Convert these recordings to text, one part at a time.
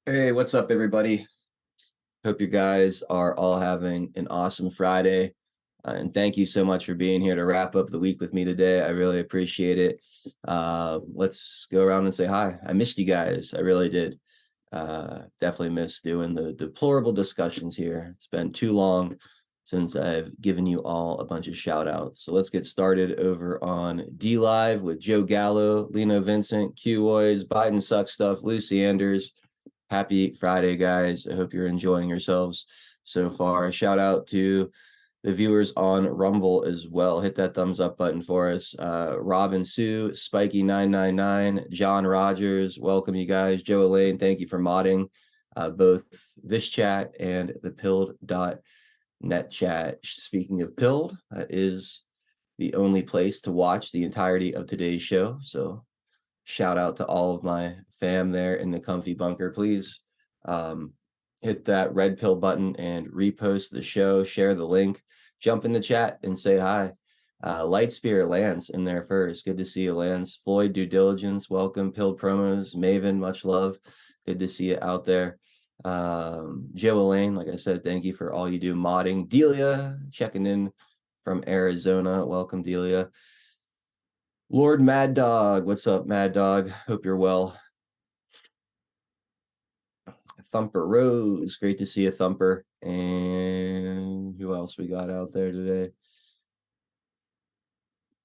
Hey, what's up, everybody? Hope you guys are all having an awesome Friday. And thank you so much for being here to wrap up the week with me today. I really appreciate it. Let's go around and say hi. I missed you guys. I really did. Definitely missed doing the deplorable discussions here. It's been too long since I've given you all a bunch of shout outs. So let's get started over on D Live with Joe Gallo, Lino Vincent, Q Boys, Biden Suck Stuff, Lucy Anders. Happy Friday, guys. I hope you're enjoying yourselves so far. Shout out to the viewers on Rumble as well. Hit that thumbs up button for us. Robin Sue, Spiky999, John Rogers, welcome you guys. Joe Elaine, thank you for modding both this chat and the pilled.net chat. Speaking of pilled, that is the only place to watch the entirety of today's show. So shout out to all of my fam there in the comfy bunker. Please um, hit that red pill button and repost the show, share the link, jump in the chat and say hi. Lightspear Lance in there first. Good to see you, Lance. Floyd Due Diligence, welcome. Pilled Promos, Maven, much love. Good to see you out there. Joe Elaine, like I said, thank you for all you do modding. Delia checking in from Arizona. Welcome, Delia. Lord Mad Dog, what's up, Mad Dog? Hope you're well. Thumper Rose, great to see you, Thumper. And who else we got out there today?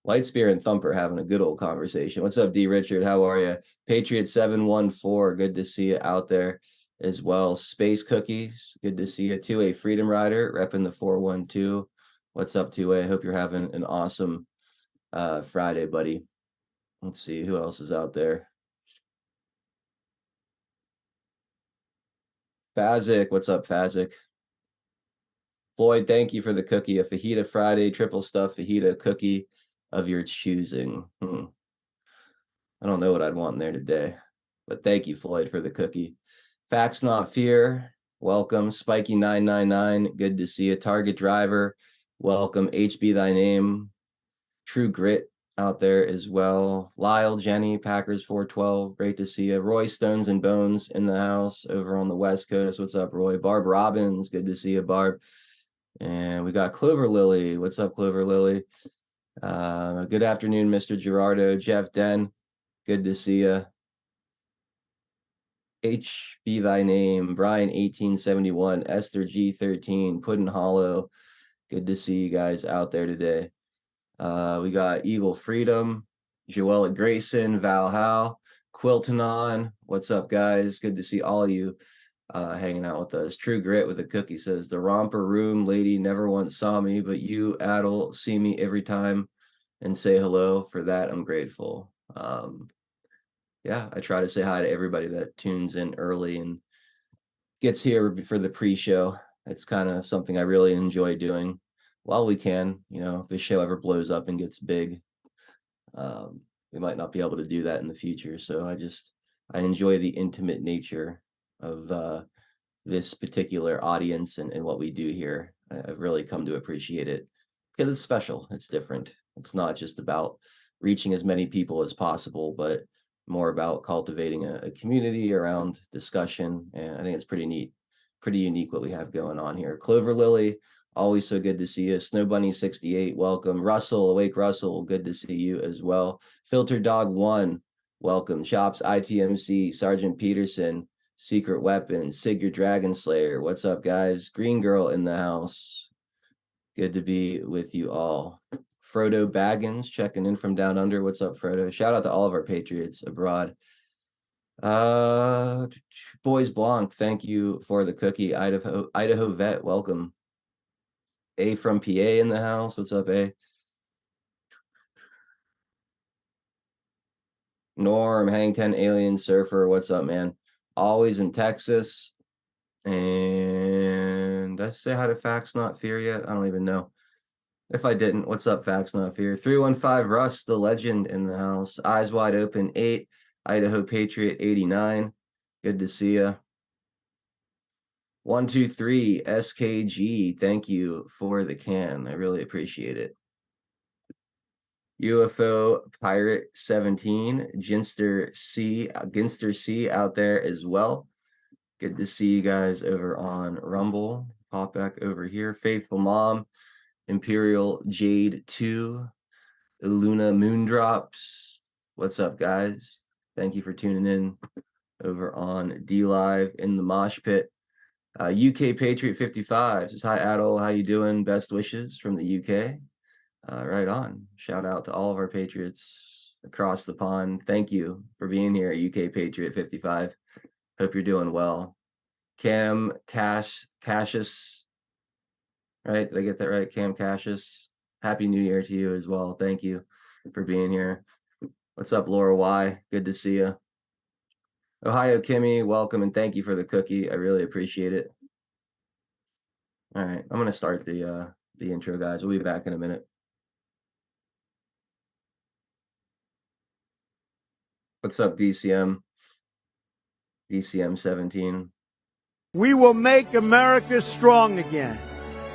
Lightspear and Thumper having a good old conversation. What's up, D Richard? How are you? Patriot 714, good to see you out there as well. Space Cookies, good to see you. 2A Freedom Rider, repping the 412. What's up, 2A? Hope you're having an awesome Friday, buddy. Let's see who else is out there. Fazik, what's up, Fazik? Floyd, thank you for the cookie. A fajita Friday, triple stuffed fajita cookie of your choosing. I don't know what I'd want in there today, but thank you, Floyd, for the cookie. Facts Not Fear, welcome. Spiky999, good to see you. Target Driver, welcome. HB Thy Name, True Grit out there as well. Lyle, Jenny, Packers 412, great to see you. Roy Stones and Bones in the house over on the West Coast. What's up, Roy? Barb Robbins, good to see you, Barb. And we got Clover Lily. What's up, Clover Lily? Good afternoon, Mr. Gerardo. Jeff Den, good to see you. H Be Thy Name. Brian 1871. Esther G13. Puddin Hollow. Good to see you guys out there today. We got Eagle Freedom. Joella Grayson. Val Howe. Quiltanon. What's up, guys? Good to see all of you hanging out with us. True Grit with a cookie says, the romper room lady never once saw me, but you, Adel, see me every time and say hello. For that, I'm grateful. Yeah, I try to say hi to everybody that tunes in early and gets here for the pre-show. It's kind of something I really enjoy doing while we can. You know, if the show ever blows up and gets big, we might not be able to do that in the future. So I enjoy the intimate nature of this particular audience and what we do here. I've really come to appreciate it because it's special. It's different. It's not just about reaching as many people as possible, but more about cultivating a community around discussion. And I think it's pretty neat, pretty unique what we have going on here. Clover Lily, always so good to see you. Snow Bunny 68, welcome. Russell, Awake Russell, good to see you as well. Filter Dog 1, welcome. Shops ITMC, Sergeant Peterson, Secret Weapon, Sig your Dragon Slayer. What's up, guys? Green Girl in the house. Good to be with you all. Frodo Baggins checking in from down under. What's up, Frodo? Shout out to all of our patriots abroad. Boys Blanc, thank you for the cookie. Idaho Vet, welcome. A from PA in the house. What's up, A? Norm, Hang 10 Alien Surfer. What's up, man? Always in Texas. And did I say hi to Facts Not Fear yet? I don't even know. If I didn't, what's up, Facts Not Fear? 315 Russ, the legend in the house. Eyes Wide Open 8. Idaho Patriot 89. Good to see you. 123 SKG. Thank you for the can. I really appreciate it. UFO Pirate 17. Ginster C out there as well. Good to see you guys over on Rumble. Pop back over here. Faithful Mom, Imperial Jade 2, Luna Moondrops. What's up, guys? Thank you for tuning in over on D Live in the Mosh Pit. UK Patriot 55 says, hi, Adol. How you doing? Best wishes from the UK. Right on. Shout out to all of our Patriots across the pond. Thank you for being here, UK Patriot 55. Hope you're doing well. Cam Cassius, right? Did I get that right? Cam Cassius. Happy New Year to you as well. Thank you for being here. What's up, Laura Y? Good to see you. Ohio Kimmy, welcome and thank you for the cookie. I really appreciate it. All right, I'm gonna start the intro, guys. We'll be back in a minute. What's up, DCM? DCM 17. We will make America strong again.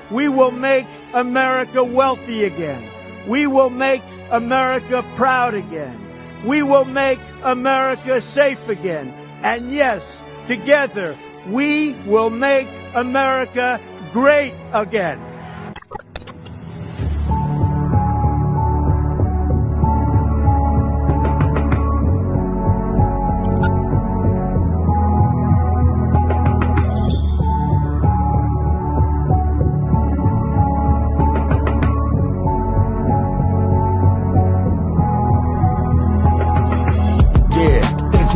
We will make America wealthy again. We will make America proud again. We will make America safe again. And yes, together, we will make America great again.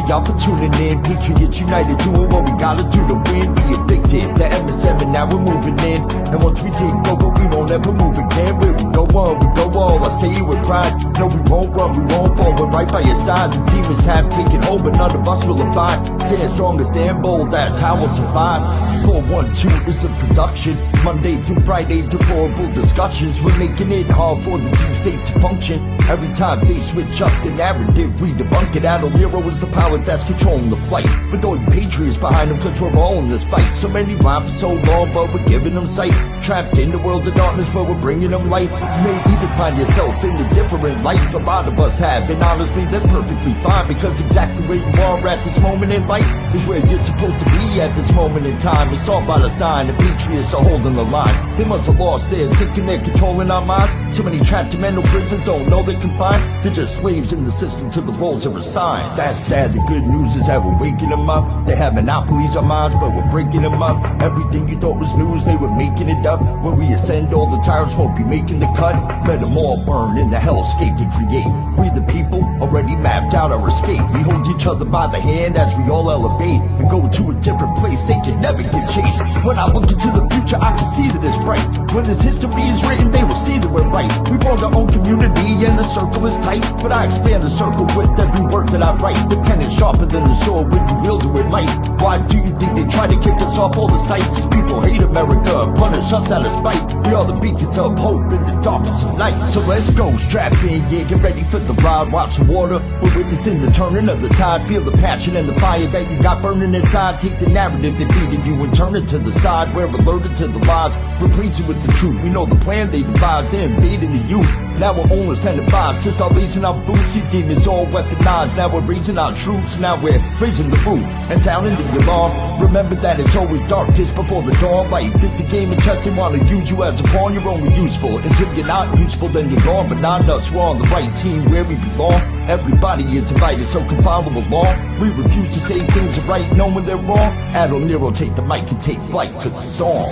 Y'all for tuning in, Patriots United, doing what we gotta do to win. Be addicted, the MSM, and now we're moving in. And once we take over, we won't ever move again. Where we go on, we go all. I say it with pride. No, we won't run, we won't fall. We're right by your side. The demons have taken hold, but none of us will abide. Stand strong and stand bold, that's how we'll survive. 412 is the production. Monday through Friday, deplorable discussions. We're making it hard for the deep state to function. Every time they switch up the narrative, we debunk it. Adol Nero is the power that's controlling the flight. With all the patriots behind them, cause we're all in this fight. So many rhyme for so long, but we're giving them sight. Trapped in the world of darkness, but we're bringing them light. You may even find yourself in a different life. A lot of us have, and honestly, that's perfectly fine. Because exactly where you are at this moment in life is where you're supposed to be at this moment in time. It's all by design, the patriots are holding the line. They must have lost theirs, thinking they're controlling our minds. So many trapped in mental prisons, don't know they can find. They're just slaves in the system to the roles they're assigned. That's sad, the good news is that we're waking them up. They have monopolies on minds, but we're breaking them up. Everything you thought was news, they were making it up. When we ascend, all the tyrants won't be making the cut. Let them all burn in the hellscape they create. We the people already mapped out our escape. We hold each other by the hand as we all elevate and go to a different place. They can never get chased. When I look into the future, I can see that it's bright. When this history is written, they will see that we're right. We formed our own community and the circle is tight. But I expand the circle with every word that I write. The pen is sharper than the sword when you wield it with might. Why do you think they try to kick us off all the sites? These people hate America, punish us out of spite. We are the beacons of hope in the darkness of night. So let's go, strap in, yeah, get ready for the ride. Watch the water, we're witnessing the turning of the tide. Feel the passion and the fire that you got burning inside. Take the narrative they're feeding you and turn it to the side. We're alerted to the lies, we're preaching with the truth. We know the plan they devised, they're invading the youth. Now we're only incentivized to start raising our boots. These demons all weaponized. Now we're raising our troops. Now we're raising the roof and sounding the alarm. Remember that it's always darkest before the dawn. Life it's a game of chess. They want to use you as a pawn. You're only useful until you're not useful. Then you're gone. But not us. We're on the right team where we belong. Everybody is invited, so come follow along. We refuse to say things are right, knowing they're wrong. Adol Nero, take the mic and take flight, cause it's on.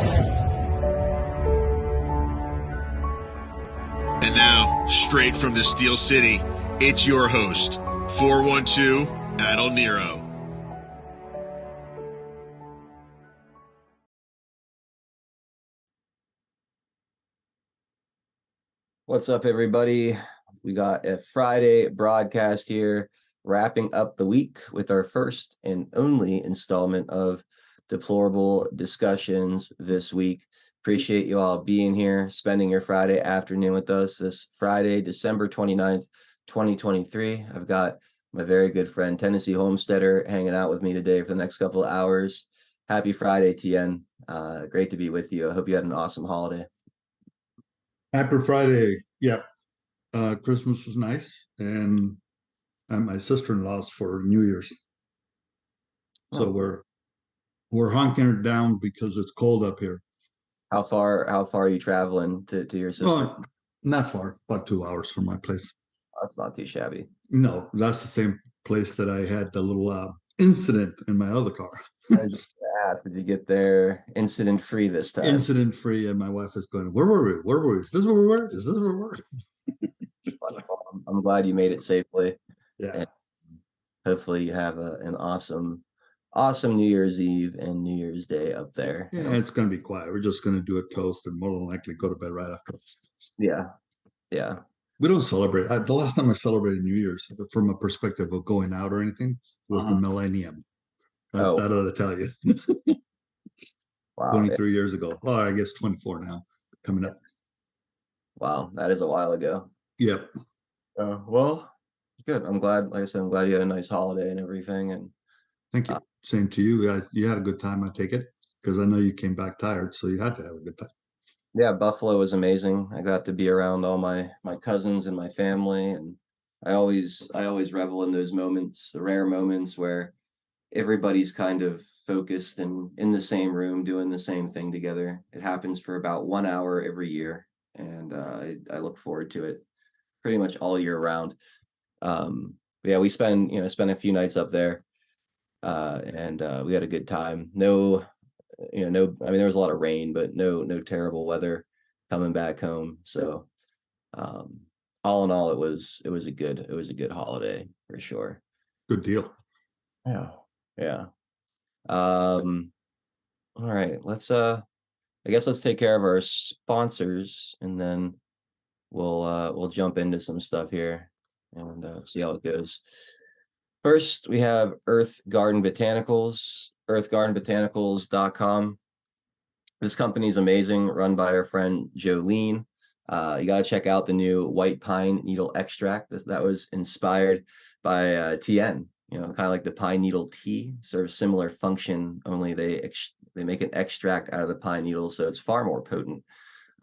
And now, straight from the Steel City, it's your host, 412 Adol Nero. What's up, everybody? We got a Friday broadcast here, wrapping up the week with our first and only installment of Deplorable Discussions this week. Appreciate you all being here, spending your Friday afternoon with us this Friday, December 29th, 2023. I've got my very good friend, Tennessee Homesteader, hanging out with me today for the next couple of hours. Happy Friday, Tien. Great to be with you. I hope you had an awesome holiday. Happy Friday. Yep. Christmas was nice, and my sister-in-law's for New Year's. So we're We're hunkering down because it's cold up here. How far are you traveling to your sister? Well, not far, about 2 hours from my place. That's not too shabby. No, that's the same place that I had the little incident in my other car. I was just gonna ask, did you get there incident free this time? Incident free, and my wife is going, "Where were we? Where were we? Is this where we were? Is this where we were?" I'm glad you made it safely, Yeah, and hopefully you have an awesome New Year's Eve and New Year's Day up there. yeah, it's gonna be quiet. We're just gonna do a toast and more than likely go to bed right after. Yeah, yeah. We don't celebrate. The last time I celebrated New Year's, from a perspective of going out or anything, was the millennium. Oh, That ought to tell you. wow. 23 years ago. Oh, I guess 24 now, coming up. Wow, that is a while ago. Yep. Well, good. I'm glad, like I said, I'm glad you had a nice holiday and everything. And Thank you. Same to you. You had a good time, I take it, because I know you came back tired, so you had to have a good time. yeah, Buffalo was amazing. I got to be around all my cousins and my family, and I always revel in those moments, the rare moments where everybody's kind of focused and in the same room doing the same thing together. It happens for about 1 hour every year, and I look forward to it pretty much all year round. But yeah, we spent a few nights up there, and we had a good time. No, no, I mean, there was a lot of rain, but no terrible weather coming back home. So, um, all in all, it was a good holiday for sure. Good deal. Yeah. Yeah. Um, all right, I guess let's take care of our sponsors, and then we'll jump into some stuff here and see how it goes. First, we have Earth Garden Botanicals, earthgardenbotanicals.com. This company is amazing, run by our friend Jolene. You got to check out the new white pine needle extract that was inspired by TN. Kind of like the pine needle tea, sort of similar function, only they make an extract out of the pine needle, so it's far more potent.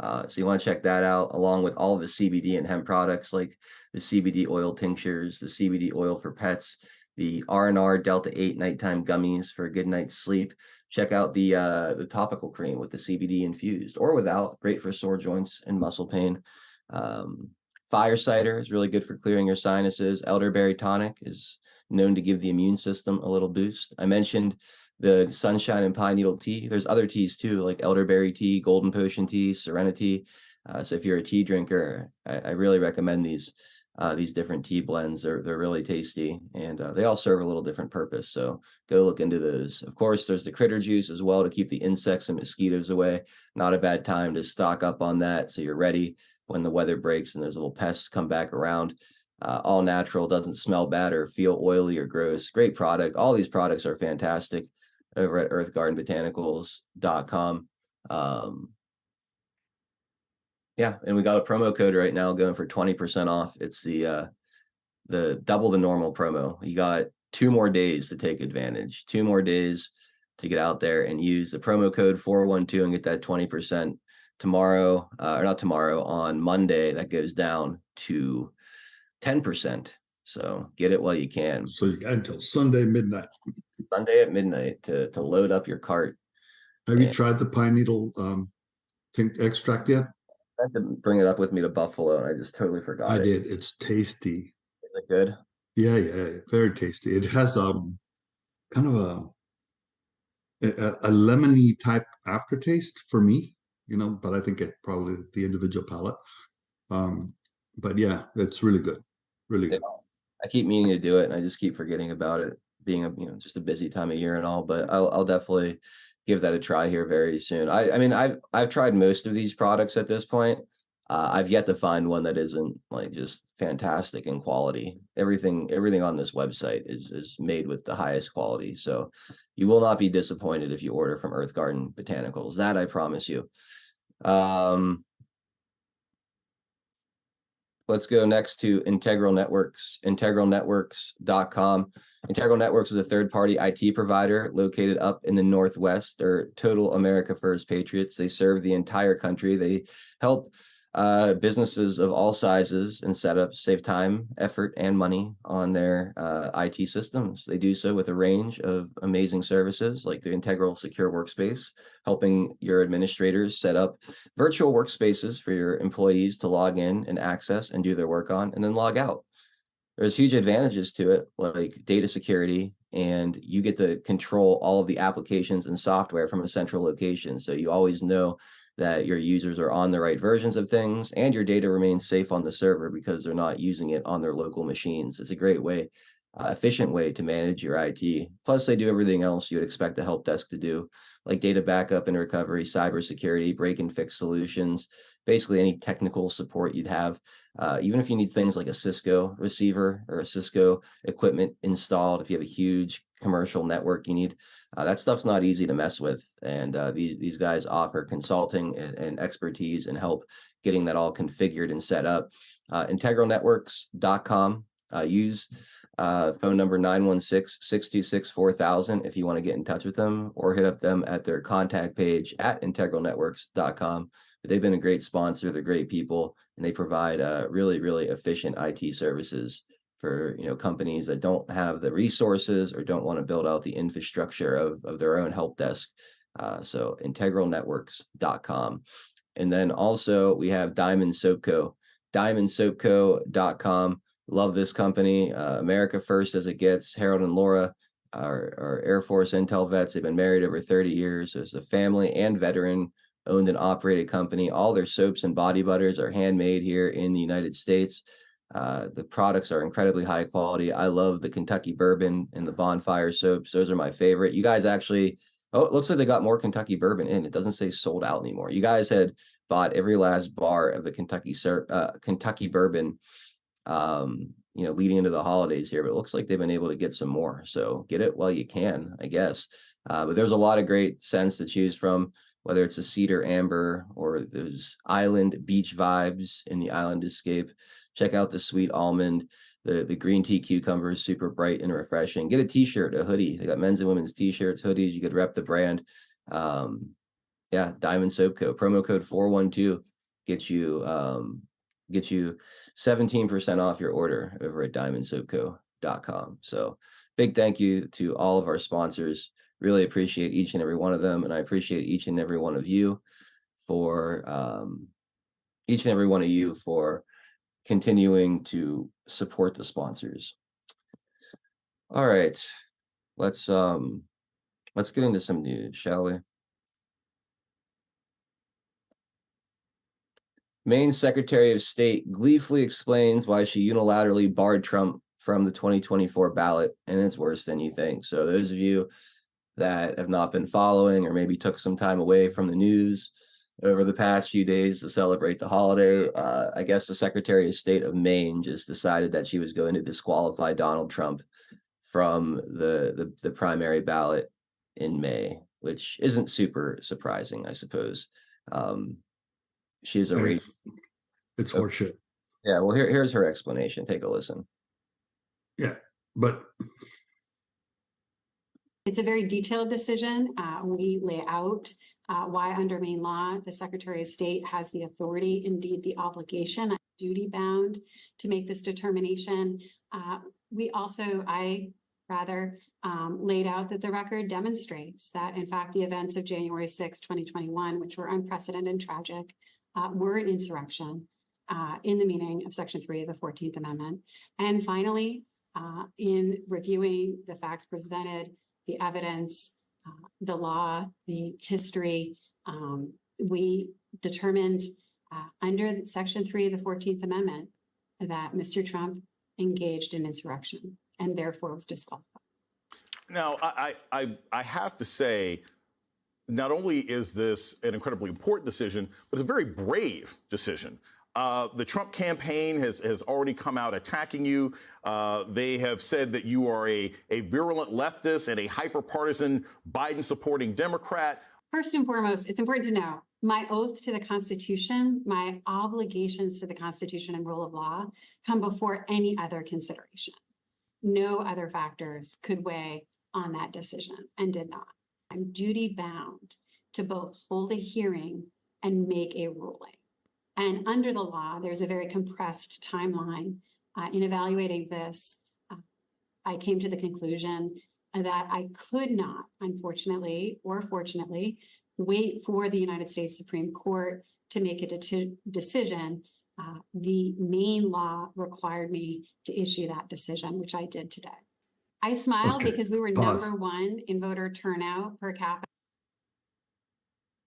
So you want to check that out, along with all of the CBD and hemp products like the CBD oil tinctures, the CBD oil for pets, the R&R Delta 8 nighttime gummies for a good night's sleep. Check out the topical cream with the CBD infused or without, great for sore joints and muscle pain. Fire cider is really good for clearing your sinuses. Elderberry tonic is known to give the immune system a little boost. I mentioned the sunshine and pine needle tea. There's other teas too, like elderberry tea, golden potion tea, serenity. So if you're a tea drinker, I really recommend these different tea blends. They're really tasty, and they all serve a little different purpose. So go look into those. Of course, there's the critter juice as well to keep the insects and mosquitoes away. Not a bad time to stock up on that, so you're ready when the weather breaks and those little pests come back around. All natural, doesn't smell bad or feel oily or gross. Great product. All these products are fantastic over at earthgardenbotanicals.com. Yeah, and we got a promo code right now going for 20% off. It's the double the normal promo. You got 2 more days to take advantage, 2 more days to get out there and use the promo code 412 and get that 20% tomorrow, or not tomorrow, on Monday. That goes down to 10%. So get it while you can. So you got until Sunday midnight. Sunday at midnight to load up your cart. Have you tried the pine needle extract yet? I had to bring it up with me to Buffalo, and I just totally forgot I it. did. It's tasty. Is it good? Yeah, very tasty. It has kind of a lemony type aftertaste for me, but I think it probably the individual palate. But yeah, it's really good. Really good. I keep meaning to do it, and I just keep forgetting about it, being just a busy time of year and all. But I'll definitely give that a try here very soon. I mean, I've tried most of these products at this point. I've yet to find one that isn't like just fantastic in quality. Everything on this website is made with the highest quality. So you will not be disappointed if you order from Earth Garden Botanicals. That I promise you. Let's go next to Integral Networks, integralnetworks.com. Integral Networks is a third-party IT provider located up in the Northwest. They're total America First patriots. They serve the entire country. They help businesses of all sizes and setups save time, effort, and money on their IT systems. They do so with a range of amazing services like the Integral Secure Workspace, helping your administrators set up virtual workspaces for your employees to log in and access and do their work on, and then log out. There's huge advantages to it, like data security, and you get to control all of the applications and software from a central location. So you always know that your users are on the right versions of things, and your data remains safe on the server because they're not using it on their local machines. It's a great way, efficient way to manage your IT. Plus, they do everything else you would expect a help desk to do, like data backup and recovery, cybersecurity, break and fix solutions, basically any technical support you'd have. Even if you need things like a Cisco receiver or a Cisco equipment installed, if you have a huge commercial network you need, that stuff's not easy to mess with. And these guys offer consulting and expertise and help getting that all configured and set up. integralnetworks.com. Use phone number 916-626-4000 if you want to get in touch with them, or hit up them at their contact page at integralnetworks.com. But they've been a great sponsor. They're great people, and they provide really, really efficient IT services for companies that don't have the resources or don't want to build out the infrastructure of their own help desk. So integralnetworks.com. And then also we have Diamond Soap Co. diamondsoapco.com. Love this company. America first as it gets. Harold and Laura are Air Force Intel vets. They've been married over 30 years. So it's a family and veteran owned and operated company. All their soaps and body butters are handmade here in the United States. The products are incredibly high quality. I love the Kentucky bourbon and the bonfire soaps. Those are my favorite. You guys actually, oh, it looks like they got more Kentucky bourbon in. It doesn't say sold out anymore. You guys had bought every last bar of the Kentucky bourbon, leading into the holidays here, but it looks like they've been able to get some more. So get it while you can, I guess. But there's a lot of great scents to choose from, whether it's a cedar amber or those island beach vibes in the island escape. Check out the sweet almond, the green tea cucumber is super bright and refreshing. Get a t-shirt, a hoodie. They got men's and women's t-shirts, hoodies. You could rep the brand. Diamond Soap Co. Promo code 412 gets you 17% off your order over at diamondsoapco.com. So big thank you to all of our sponsors. Really appreciate each and every one of them, and I appreciate each and every one of you for continuing to support the sponsors. All right, let's get into some news, shall we? Maine Secretary of State gleefully explains why she unilaterally barred Trump from the 2024 ballot, and it's worse than you think. So those of you that have not been following or maybe took some time away from the news over the past few days to celebrate the holiday, I guess the Secretary of State of Maine just decided that she was going to disqualify Donald Trump from the primary ballot in May, which isn't super surprising, I suppose. She's a It's horseshit. Yeah, well, here's her explanation. Take a listen. Yeah, but it's a very detailed decision. We lay out why under Maine law, the Secretary of State has the authority, indeed the obligation, duty bound to make this determination. I laid out that the record demonstrates that, in fact, the events of January 6, 2021, which were unprecedented and tragic, were an insurrection in the meaning of Section 3 of the 14th Amendment. And finally, in reviewing the facts presented, the evidence, the law, the history, we determined under Section 3 of the 14th Amendment that Mr. Trump engaged in insurrection and therefore was disqualified. Now, I have to say, not only is this an incredibly important decision, but it's a very brave decision. The Trump campaign has already come out attacking you. They have said that you are a virulent leftist and a hyper-partisan Biden-supporting Democrat. First and foremost, it's important to know my oath to the Constitution, my obligations to the Constitution and rule of law come before any other consideration. No other factors could weigh on that decision and did not. I'm duty bound to both hold a hearing and make a ruling. And under the law, there's a very compressed timeline. In evaluating this, I came to the conclusion that I could not, unfortunately or fortunately, wait for the United States Supreme Court to make a decision. The Maine law required me to issue that decision, which I did today. I smile Okay, because we were pause. #1 in voter turnout per capita.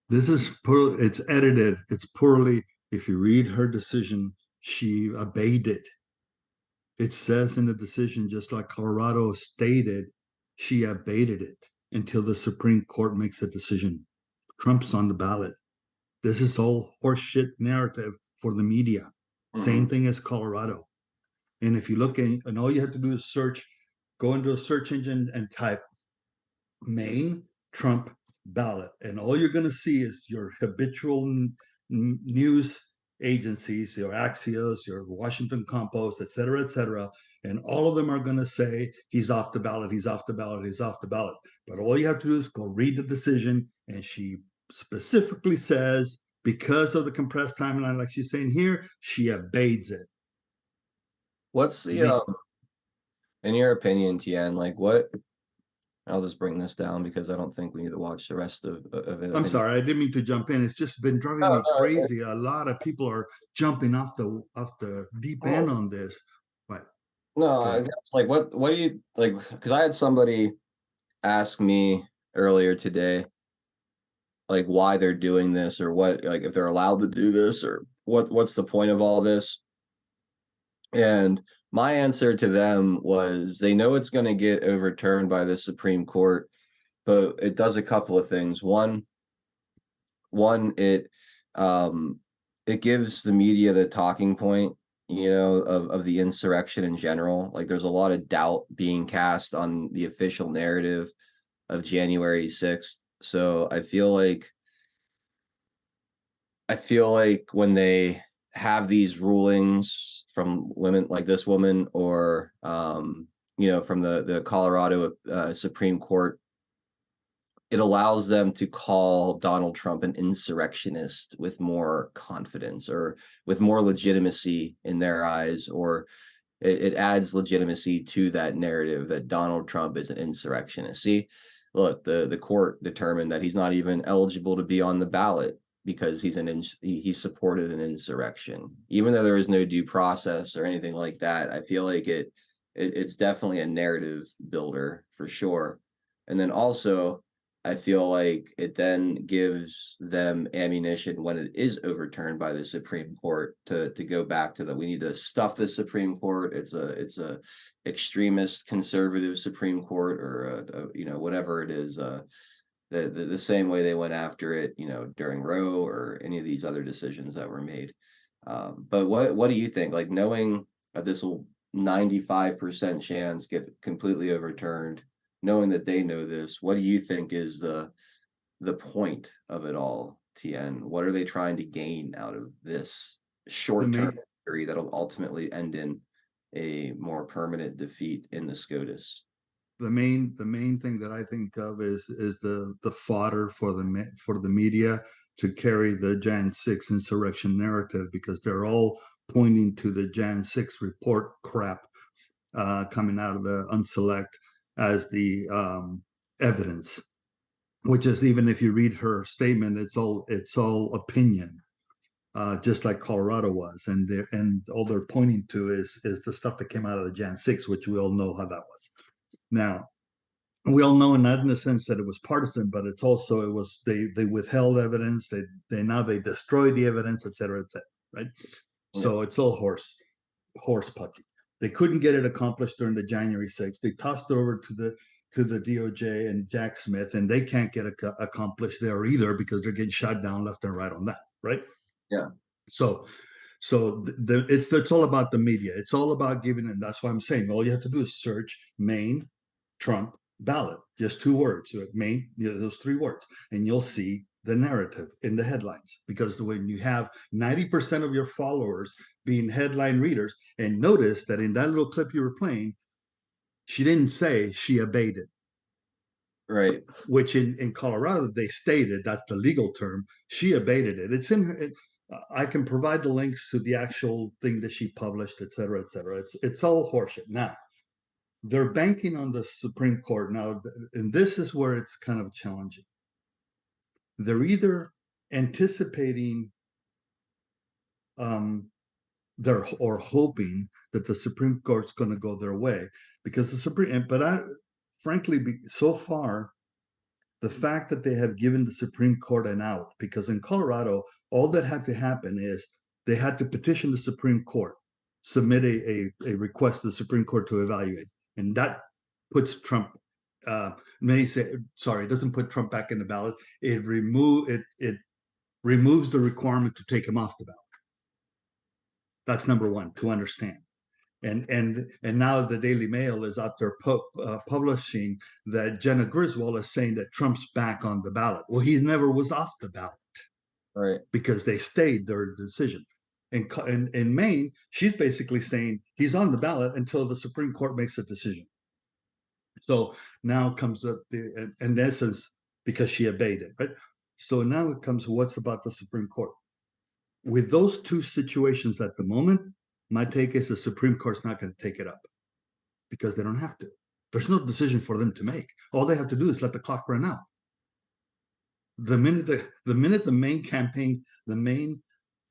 This is poor. It's edited. It's poorly. If you read her decision, she obeyed it. It says in the decision, just like Colorado stated, she abated it until the Supreme Court makes a decision. Trump's on the ballot. This is all horseshit narrative for the media. Same thing as Colorado. And if you look in, and all you have to do is search, go into a search engine and type Maine Trump ballot. And all you're going to see is your habitual news agencies, your Axios, your Washington Compost, et cetera, et cetera. And all of them are going to say he's off the ballot, he's off the ballot, he's off the ballot. But all you have to do is go read the decision. And she specifically says, because of the compressed timeline, like she's saying here, she abates it. What's the in your opinion, Tien, like what? I'll just bring this down because I don't think we need to watch the rest of it. I'm sorry, I didn't mean to jump in. It's just been driving me crazy. A lot of people are jumping off the deep end on this. But no, I guess like what do you like? Because I had somebody ask me earlier today, like why they're doing this or what, like if they're allowed to do this or what's the point of all this? And my answer to them was they know it's going to get overturned by the Supreme Court, but it does a couple of things. One, it gives the media the talking point, of the insurrection in general. Like there's a lot of doubt being cast on the official narrative of January 6th. So I feel like when they have these rulings from women like this woman or from the Colorado Supreme Court, it allows them to call Donald Trump an insurrectionist with more confidence or with more legitimacy in their eyes, or it adds legitimacy to that narrative that Donald Trump is an insurrectionist. See, look, the court determined that he's not even eligible to be on the ballot because he supported an insurrection, even though there is no due process or anything like that. I feel like it's definitely a narrative builder for sure. And then also, I feel like it then gives them ammunition when it is overturned by the Supreme Court to go back to we need to stuff the Supreme Court. It's a extremist conservative Supreme Court or whatever it is. The same way they went after it, during Roe or any of these other decisions that were made. But what do you think? Like knowing that this will 95% chance get completely overturned, knowing that they know this, what do you think is the point of it all, Tien? What are they trying to gain out of this short-term victory that'll ultimately end in a more permanent defeat in the SCOTUS? The main thing that I think of is the fodder for the media to carry the Jan 6 insurrection narrative, because they're all pointing to the Jan 6 report crap coming out of the Unselect as the evidence, which is, even if you read her statement, it's all opinion, just like Colorado was, and all they're pointing to is the stuff that came out of the Jan 6, which we all know how that was. Now, we all know, not in the sense that it was partisan, but it's also they withheld evidence, they destroyed the evidence, et cetera, right? Yeah. So it's all horse pucky. They couldn't get it accomplished during the January 6th. They tossed it over to the DOJ and Jack Smith, and they can't get it accomplished there either because they're getting shot down left and right on that, right? Yeah. So it's all about the media. It's all about giving, and that's why I'm saying all you have to do is search Maine Trump ballot, just 2 words, Maine, those 3 words, and you'll see the narrative in the headlines. Because when you have 90% of your followers being headline readers, and notice that in that little clip you were playing, she didn't say she abated. Right. Which in Colorado they stated that's the legal term. She abated it. It's in her. I can provide the links to the actual thing that she published, et cetera, et cetera. It's all horseshit. Now, they're banking on the Supreme Court now, and this is where it's kind of challenging. They're either anticipating they're or hoping that the Supreme Court's going to go their way, because the Supreme, but frankly, so far, the fact that they have given the Supreme Court an out, because in Colorado, all that had to happen is they had to petition the Supreme Court, submit a request to the Supreme Court to evaluate, and that puts Trump. Many say, sorry, it doesn't put Trump back in the ballot. It removes the requirement to take him off the ballot. That's number one to understand. And now the Daily Mail is out there publishing that Jenna Griswold is saying that Trump's back on the ballot. Well, he never was off the ballot, right? Because they stayed their decision. In Maine, she's basically saying he's on the ballot until the Supreme Court makes a decision. So now comes up in essence, because she obeyed it, right? So now it comes, what's about the Supreme Court? With those two situations at the moment, my take is the Supreme Court's not going to take it up because they don't have to. There's no decision for them to make. All they have to do is let the clock run out. The minute the main campaign, the main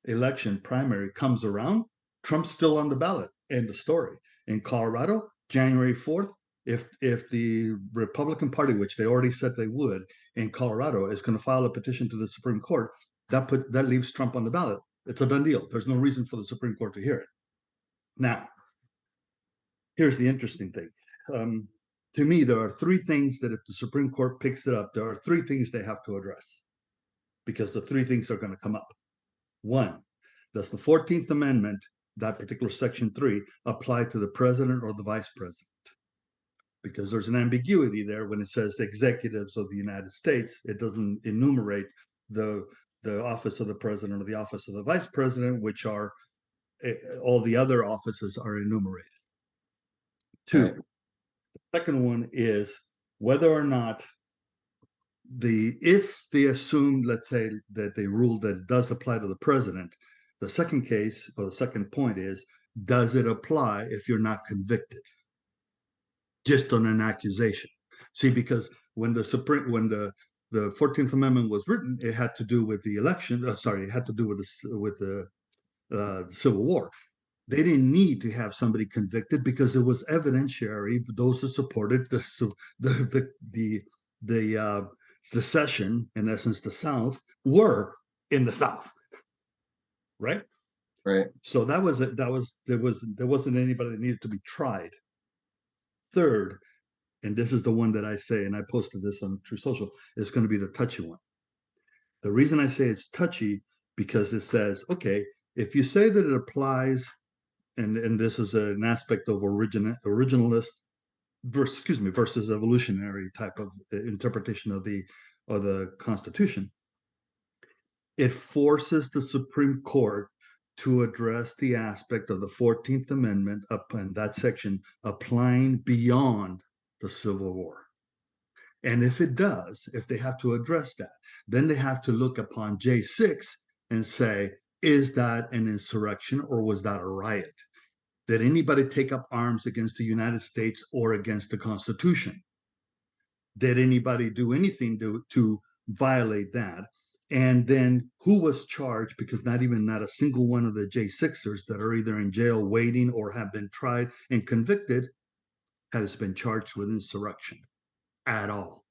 election primary comes around, Trump's still on the ballot. End of story. In Colorado, January 4th, if the Republican Party, which they already said they would, in Colorado, is going to file a petition to the Supreme Court, that leaves Trump on the ballot. It's a done deal. There's no reason for the Supreme Court to hear it. Now, here's the interesting thing. To me, there are three things that if the Supreme Court picks it up, there are three things they have to address, because the three things are going to come up. One, does the 14th Amendment, that particular Section 3, apply to the president or the vice president? Because there's an ambiguity there when it says executives of the United States. It doesn't enumerate the office of the president or the office of the vice president, which are all the other offices are enumerated. Two, right. The second one is whether or not if they assume, let's say, that they ruled that it does apply to the president, the second case or the second point is, does it apply if you're not convicted just on an accusation? See, because when the 14th Amendment was written, it had to do with the election. It had to do with the Civil War. They didn't need to have somebody convicted because it was evidentiary. Those who supported the secession, in essence, the South, were in the South, right? Right. So there wasn't anybody that needed to be tried. Third, and this is the one that I say, and I posted this on True Social, is going to be the touchy one. The reason I say it's touchy because it says, okay, if you say that it applies, and this is an aspect of originalist versus evolutionary type of interpretation of the Constitution, it forces the Supreme Court to address the aspect of the 14th Amendment up in that section applying beyond the Civil War. And if it does, if they have to address that, then they have to look upon J6 and say, is that an insurrection or was that a riot? Did anybody take up arms against the United States or against the Constitution? Did anybody do anything to violate that? And then who was charged? Because not a single one of the J6ers that are either in jail waiting or have been tried and convicted has been charged with insurrection at all.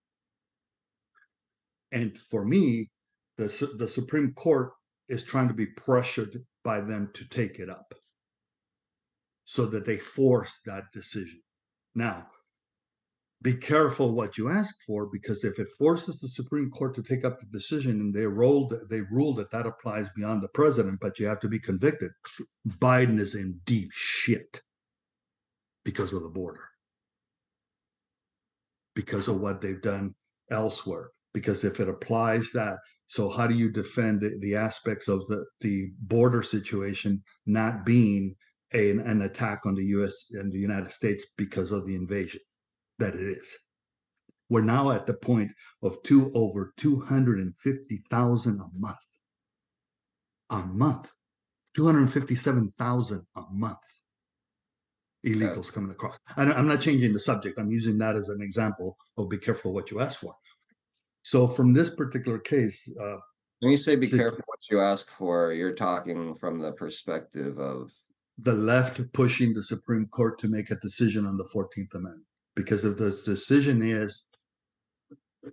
And for me, the Supreme Court is trying to be pressured by them to take it up so that they force that decision. Now, be careful what you ask for, because if it forces the Supreme Court to take up the decision and they ruled that applies beyond the president, but you have to be convicted, Biden is in deep shit because of the border, because of what they've done elsewhere. Because if it applies that, so how do you defend the aspects of the border situation not being an attack on the U.S. and the United States because of the invasion that it is? We're now at the point of over 250,000 a month. a month, 257,000 a month. Illegals coming across. I'm not changing the subject. I'm using that as an example of be careful what you ask for. So from this particular case, when you say be careful what you ask for, you're talking from the perspective of the left pushing the Supreme Court to make a decision on the 14th Amendment. Because if the decision is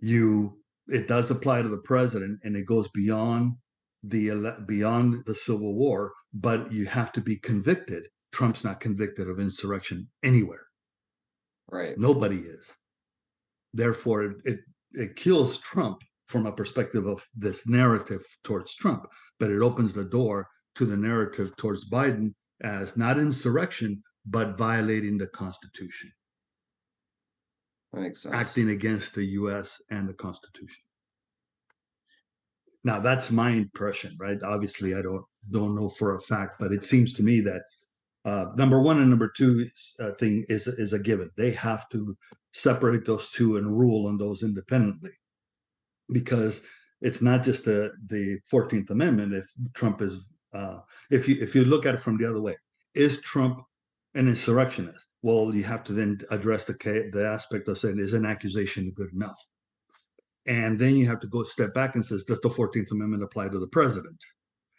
it does apply to the president and it goes beyond the Civil War, but you have to be convicted. Trump's not convicted of insurrection anywhere. right. Nobody is. Therefore, it kills Trump from a perspective of this narrative towards Trump, but it opens the door to the narrative towards Biden as not insurrection, but violating the Constitution. That makes sense. Acting against the U.S. and the Constitution. Now, that's my impression, right? Obviously, I don't know for a fact, but it seems to me that number one and number two thing is a given. They have to separate those two and rule on those independently, because it's not just the 14th Amendment. If Trump is, if you look at it from the other way, is Trump an insurrectionist? Well, you have to then address the aspect of saying, is an accusation good enough? And then you have to go step back and says, does the 14th Amendment apply to the president?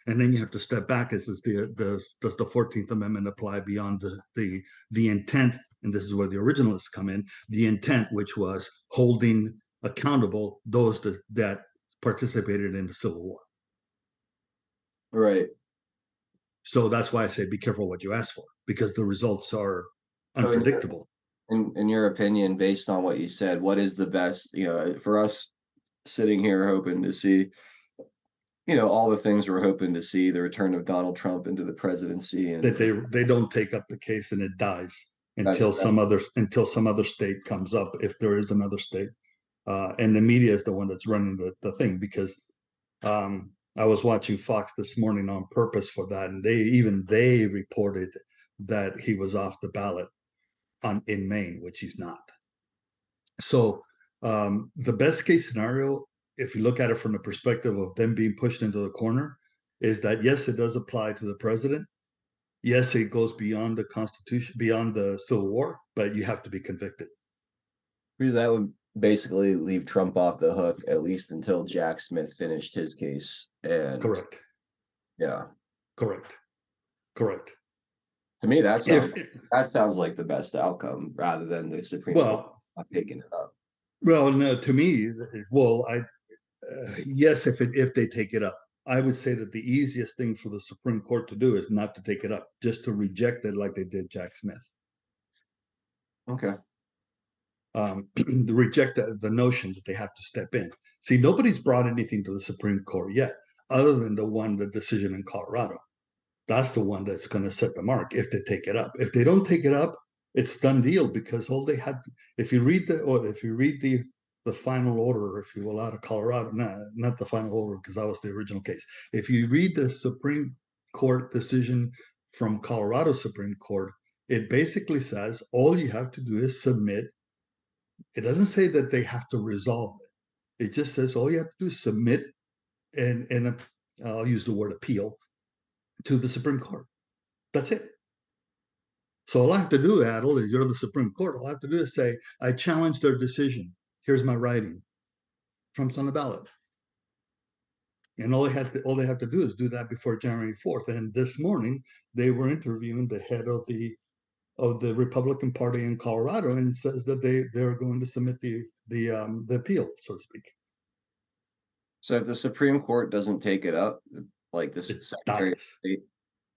And then you have to step back and says, does the 14th Amendment apply beyond the intent? And this is where the originalists come in, the intent, which was holding accountable those that participated in the Civil War. Right. So that's why I say be careful what you ask for, because the results are unpredictable. In your opinion, based on what you said, what is the best, for us sitting here hoping to see, all the things we're hoping to see, the return of Donald Trump into the presidency, and that they don't take up the case and it dies until some other state comes up, if there is another state. And the media is the one that's running the thing, because I was watching Fox this morning on purpose for that, and they reported that he was off the ballot in Maine, which he's not. So the best case scenario, if you look at it from the perspective of them being pushed into the corner, is that yes, it does apply to the president. Yes, it goes beyond the Constitution, beyond the Civil War, but you have to be convicted. That would basically leave Trump off the hook, at least until Jack Smith finished his case. And correct. Yeah. Correct. To me, that sounds like the best outcome, rather than the Supreme Court not taking it up. Well, no, to me, yes, if they take it up. I would say that the easiest thing for the Supreme Court to do is not to take it up, just to reject it like they did Jack Smith. Okay. To reject the notion that they have to step in. See, nobody's brought anything to the Supreme Court yet, other than the decision in Colorado. That's the one that's going to set the mark if they take it up. If they don't take it up, it's done deal, because all they had, if you read the final order, if you will, out of Colorado, not the final order, because that was the original case. If you read the Supreme Court decision from Colorado Supreme Court, it basically says all you have to do is submit. It doesn't say that they have to resolve it. It just says all you have to do is submit and I'll use the word appeal to the Supreme Court. That's it. So all I have to do, Adel, if you're the Supreme Court, all I have to do is say, I challenge their decision. Here's my writing. Trump's on the ballot. And all they have to do is do that before January 4th. And this morning, they were interviewing the head of the Republican Party in Colorado, and says that they're going to submit the appeal, so to speak. So if the Supreme Court doesn't take it up, like this Secretary of State,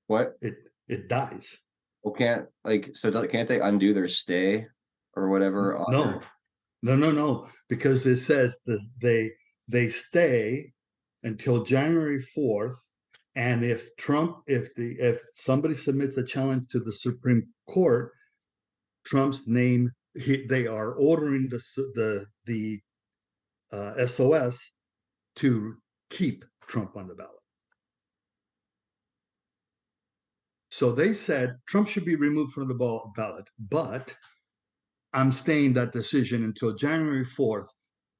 what? It dies. Well, can't they undo their stay or whatever? No, because it says that they stay until January 4th, and if somebody submits a challenge to the Supreme Court, Trump's name, they are ordering the SOS to keep Trump on the ballot. So they said Trump should be removed from the ballot, but I'm staying that decision until January 4th.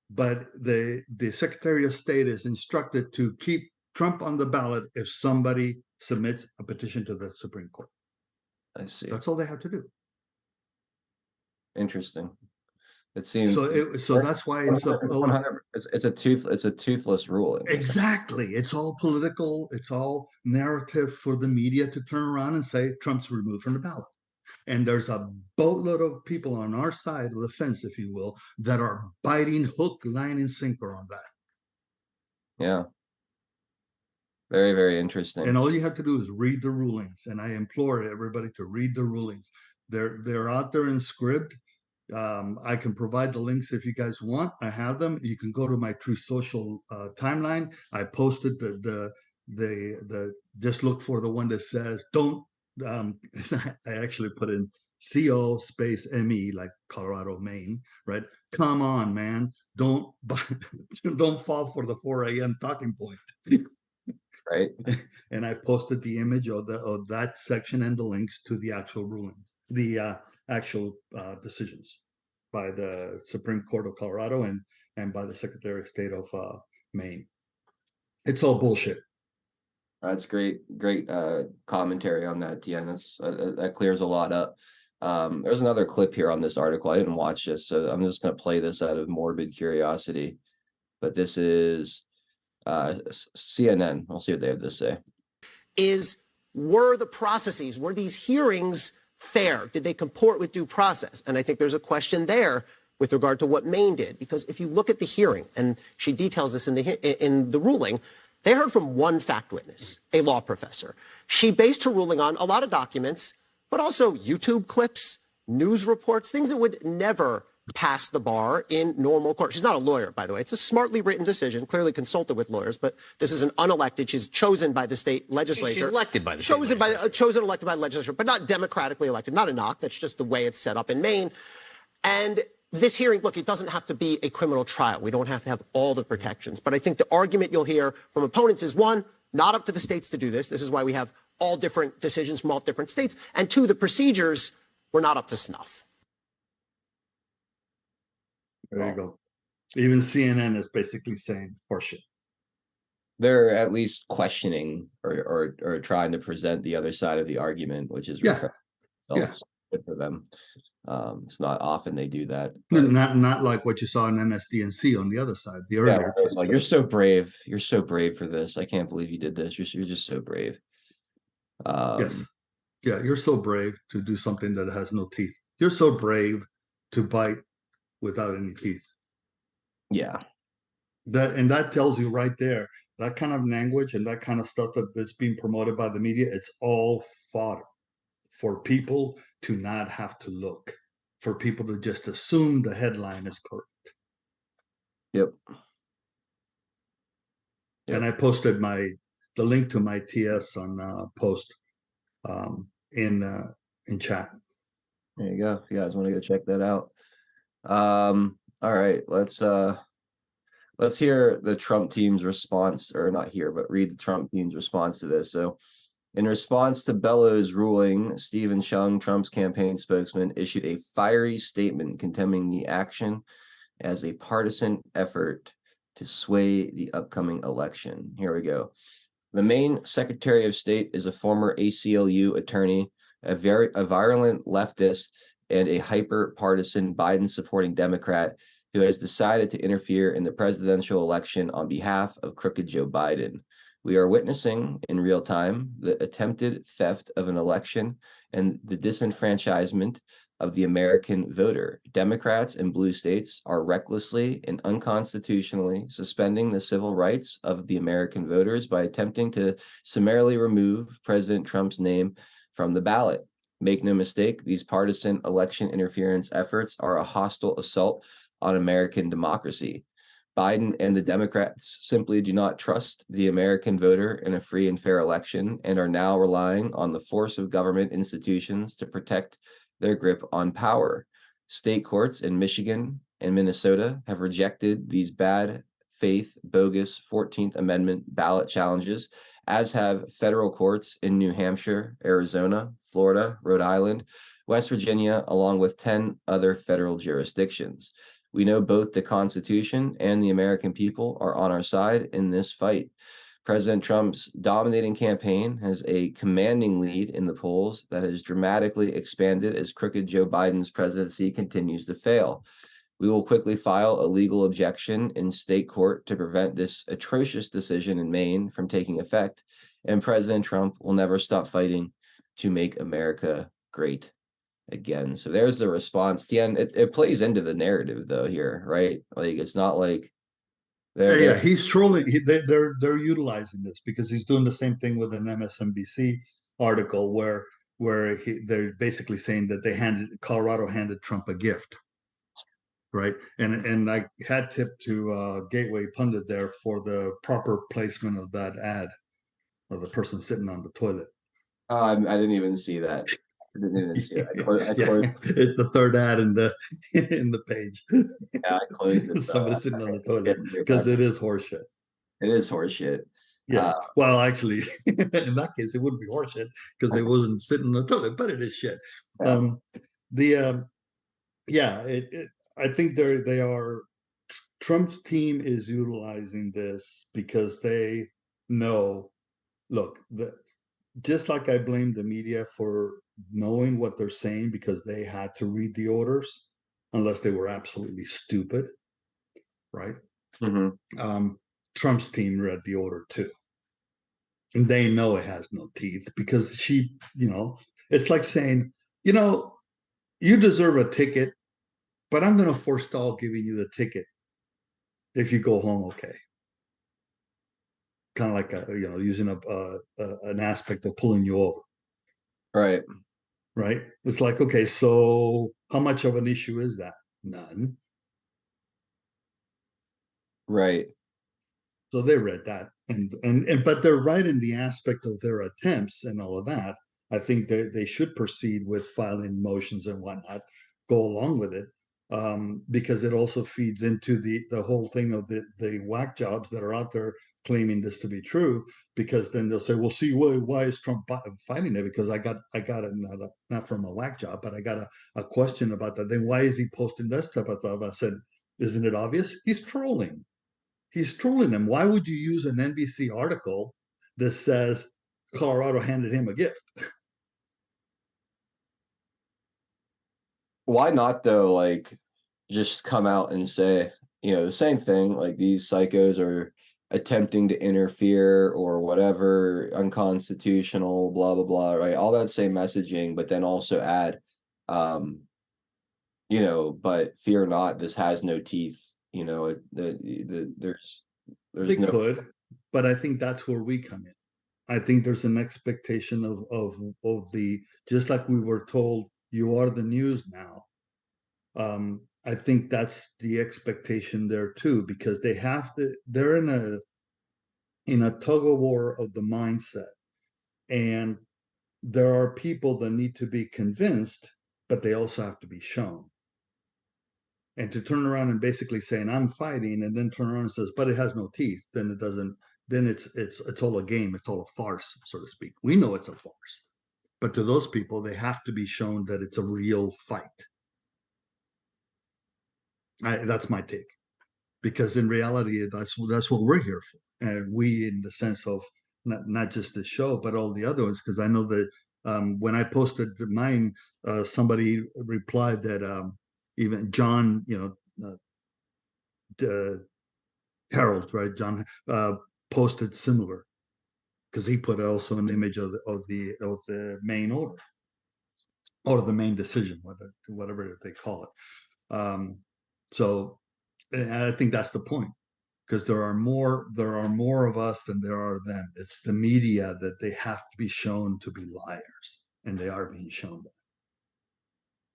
But the Secretary of State is instructed to keep Trump on the ballot if somebody submits a petition to the Supreme Court. I see. That's all they have to do. Interesting. It seems So that's why it's a 100. It's a toothless ruling. Exactly. It's all political. It's all narrative for the media to turn around and say Trump's removed from the ballot. And there's a boatload of people on our side of the fence, if you will, that are biting hook, line, and sinker on that. Yeah. Very, very interesting. And all you have to do is read the rulings. And I implore everybody to read the rulings. They're out there in script. I can provide the links if you guys want. I have them. You can go to my True Social timeline. I posted the just look for the one that says don't. I actually put in CO space ME like Colorado, Maine, right? Come on, man. Don't fall for the 4 a.m. talking point. Right. And I posted the image of that section and the links to the actual rulings, the actual decisions by the Supreme Court of Colorado and by the Secretary of State of Maine. It's all bullshit. That's great commentary on that, Tien. That clears a lot up. There's another clip here on this article. I didn't watch this, so I'm just going to play this out of morbid curiosity. But this is CNN. We'll see what they have to say. Were the processes, were these hearings fair? Did they comport with due process? And I think there's a question there with regard to what Maine did, because if you look at the hearing, and she details this in the ruling, they heard from one fact witness, a law professor. She based her ruling on a lot of documents, but also YouTube clips, news reports, things that would never pass the bar in normal court. She's not a lawyer, by the way. It's a smartly written decision, clearly consulted with lawyers, but this is an unelected. She's chosen by the state legislature. She's elected by the state legislature. Chosen, elected by the legislature, but not democratically elected. Not a knock. That's just the way it's set up in Maine. And this hearing, look, it doesn't have to be a criminal trial. We don't have to have all the protections. But I think the argument you'll hear from opponents is, one, not up to the states to do this. This is why we have all different decisions from all different states. And two, the procedures were not up to snuff. There you go. Even CNN is basically saying horseshit. They're at least questioning or trying to present the other side of the argument, which is good for them. It's not often they do that. Not like what you saw in MSDNC on the other side. Like, you're so brave. You're so brave for this. I can't believe you did this. You're just so brave. Yes. Yeah, you're so brave to do something that has no teeth. You're so brave to bite without any teeth. Yeah. That tells you right there, that kind of language and that kind of stuff that's being promoted by the media, it's all fodder for people to not have to look, for people to just assume the headline is correct. Yep. And I posted the link to my TS on post in chat. There you go. If you guys want to go check that out. All right, let's hear the Trump team's response, or not hear, but read the Trump team's response to this. So, in response to Bellow's ruling, Stephen Chung, Trump's campaign spokesman, issued a fiery statement condemning the action as a partisan effort to sway the upcoming election. Here we go. The Maine Secretary of State is a former ACLU attorney, a virulent leftist, and a hyper-partisan Biden-supporting Democrat who has decided to interfere in the presidential election on behalf of crooked Joe Biden. We are witnessing in real time the attempted theft of an election and the disenfranchisement of the American voter. Democrats in blue states are recklessly and unconstitutionally suspending the civil rights of the American voters by attempting to summarily remove President Trump's name from the ballot. Make no mistake, these partisan election interference efforts are a hostile assault on American democracy. Biden and the Democrats simply do not trust the American voter in a free and fair election and are now relying on the force of government institutions to protect their grip on power. State courts in Michigan and Minnesota have rejected these bad faith, bogus 14th Amendment ballot challenges, as have federal courts in New Hampshire, Arizona, Florida, Rhode Island, West Virginia, along with 10 other federal jurisdictions. We know both the Constitution and the American people are on our side in this fight. President Trump's dominating campaign has a commanding lead in the polls that has dramatically expanded as crooked Joe Biden's presidency continues to fail. We will quickly file a legal objection in state court to prevent this atrocious decision in Maine from taking effect, and President Trump will never stop fighting to make America great again. So there's the response. Tien, it plays into the narrative though here, right? Like it's not like Yeah, he's trolling. They're utilizing this because he's doing the same thing with an MSNBC article where they're basically saying that Colorado handed Trump a gift, right? And I had tipped to Gateway Pundit there for the proper placement of that ad of the person sitting on the toilet. I didn't even see that. I didn't even see it. It's the third ad in the page. Yeah, I closed it. Somebody sitting on the toilet because it is horseshit. It is horseshit. Yeah. Well, actually, in that case, it wouldn't be horseshit because it wasn't sitting on the toilet, but it is shit. I think they are. Trump's team is utilizing this because they know. Look, just like I blame the media for knowing what they're saying because they had to read the orders, unless they were absolutely stupid, right? Mm-hmm. Trump's team read the order too. And they know it has no teeth because it's like saying, you deserve a ticket, but I'm going to forestall giving you the ticket if you go home okay. Kind of like using an aspect of pulling you over. Right. Right. It's like, okay, so how much of an issue is that? None. Right. So they read that, but they're right in the aspect of their attempts and all of that. I think they should proceed with filing motions and whatnot, go along with it, because it also feeds into the whole thing of the whack jobs that are out there claiming this to be true. Because then they'll say, "Well, see, why is Trump fighting it? Because I got it not from a whack job, but I got a question about that. Then why is he posting this type of stuff?" I said, "Isn't it obvious? He's trolling." He's trolling them. Why would you use an NBC article that says Colorado handed him a gift? Why not though? Like, just come out and say, the same thing. Like these psychos are attempting to interfere or whatever, unconstitutional, blah blah blah. Right, all that same messaging, but then also add, but fear not, this has no teeth. There's they could, but I think that's where we come in. I think there's an expectation of the, just like we were told, you are the news now. I think that's the expectation there too, because they're in a tug of war of the mindset, and there are people that need to be convinced, but they also have to be shown. And to turn around and basically saying I'm fighting, and then turn around and says, but it has no teeth, then it doesn't. Then it's all a game. It's all a farce, so to speak. We know it's a farce, but to those people, they have to be shown that it's a real fight. That's my take, because in reality, that's what we're here for, and we, in the sense of not just this show, but all the other ones. Because I know that when I posted mine, somebody replied that even John, Harold, right? John posted similar, because he put also an image of the main order or the main decision, whatever they call it. So I think that's the point, because there are more of us than there are them. It's the media that they have to be shown to be liars, and they are being shown that.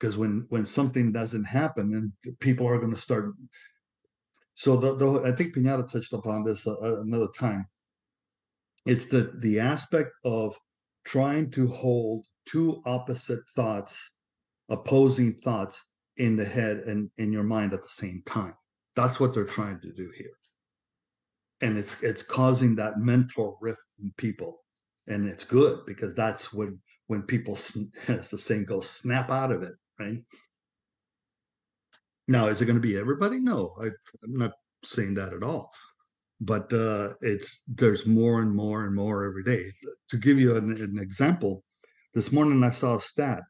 Because when something doesn't happen, then people are going to start. So I think Pinata touched upon this another time. It's the aspect of trying to hold two opposite thoughts, opposing thoughts in the head and in your mind at the same time. That's what they're trying to do here. And it's causing that mental rift in people. And it's good, because that's when people, as the saying goes, snap out of it, right? Now, is it going to be everybody? No, I'm not saying that at all. but there's more and more and more every day. To give you an example, this morning I saw a stat: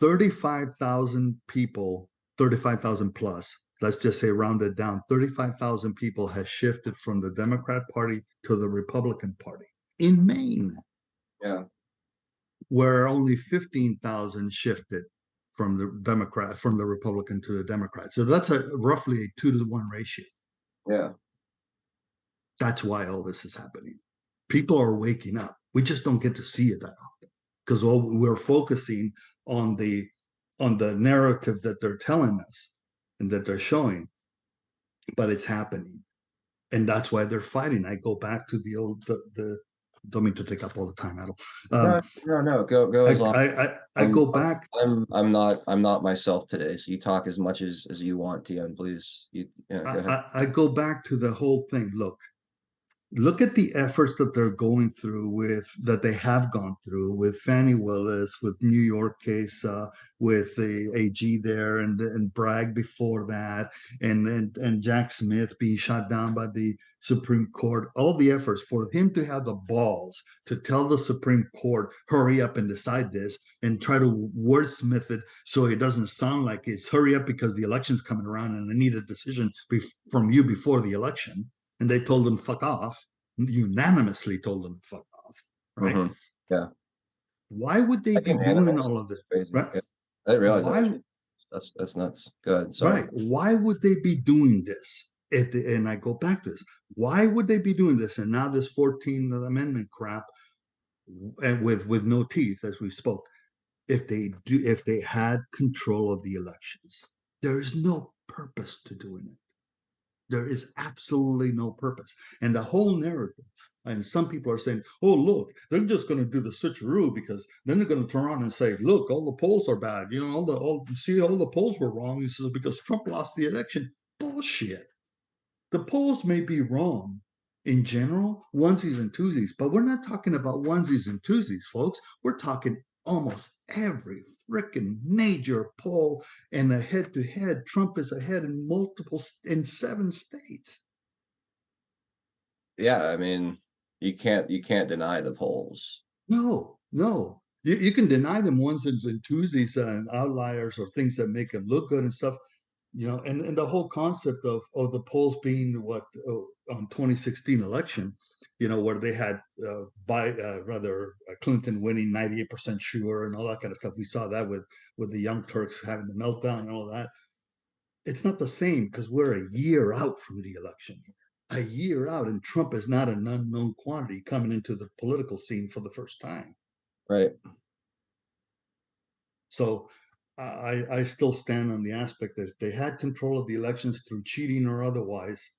35,000 people, 35,000 plus, let's just say rounded down, 35,000 people has shifted from the Democrat Party to the Republican Party in Maine, Yeah. where only 15,000 shifted from the Republican to the Democrat. So that's roughly a 2-to-1 ratio. Yeah. That's why all this is happening. People are waking up. We just don't get to see it that often because we're focusing on the narrative that they're telling us and that they're showing, but it's happening, and that's why they're fighting. I go back to the don't mean to take up all the time, Adel. No, no. Go as long. I go back. I'm not myself today, so you talk as much as you want, TM, please. Go ahead. I go back to the whole thing. Look at the efforts that they're going through that they have gone through with Fannie Willis, with New York case, with the AG there, and Bragg before that, and Jack Smith being shot down by the Supreme Court. All the efforts for him to have the balls to tell the Supreme Court, hurry up and decide this, and try to wordsmith it so it doesn't sound like it's hurry up because the election's coming around and I need a decision from you before the election. And they told him fuck off, unanimously told him fuck off, right? Mm-hmm. Yeah. Why would they be doing all of this? Crazy. Right? Yeah. I didn't realize Why, that's nuts. Go ahead. Sorry. right? Why would they be doing this? And I go back to this. Why would they be doing this? And now this 14th Amendment crap, and with no teeth, as we spoke. If they had control of the elections, there is no purpose to doing it. There is absolutely no purpose. And the whole narrative, and some people are saying, oh, look, they're just going to do the switcheroo because then they're going to turn around and say, look, all the polls are bad. You know, all the polls were wrong. He says, because Trump lost the election. Bullshit. The polls may be wrong in general, onesies and twosies, but we're not talking about onesies and twosies, folks. We're talking almost every freaking major poll, and the head-to-head, Trump is ahead in 7 states. Yeah, I mean, you can't deny the polls. No. You can deny them onesies and twosies and outliers or things that make them look good and stuff, you know, and the whole concept of the polls being what on 2016 election, you know, where they had Clinton winning 98% sure and all that kind of stuff. We saw that with the Young Turks having the meltdown and all that. It's not the same because we're a year out from the election, a year out, and Trump is not an unknown quantity coming into the political scene for the first time. Right. So I still stand on the aspect that if they had control of the elections through cheating or otherwise,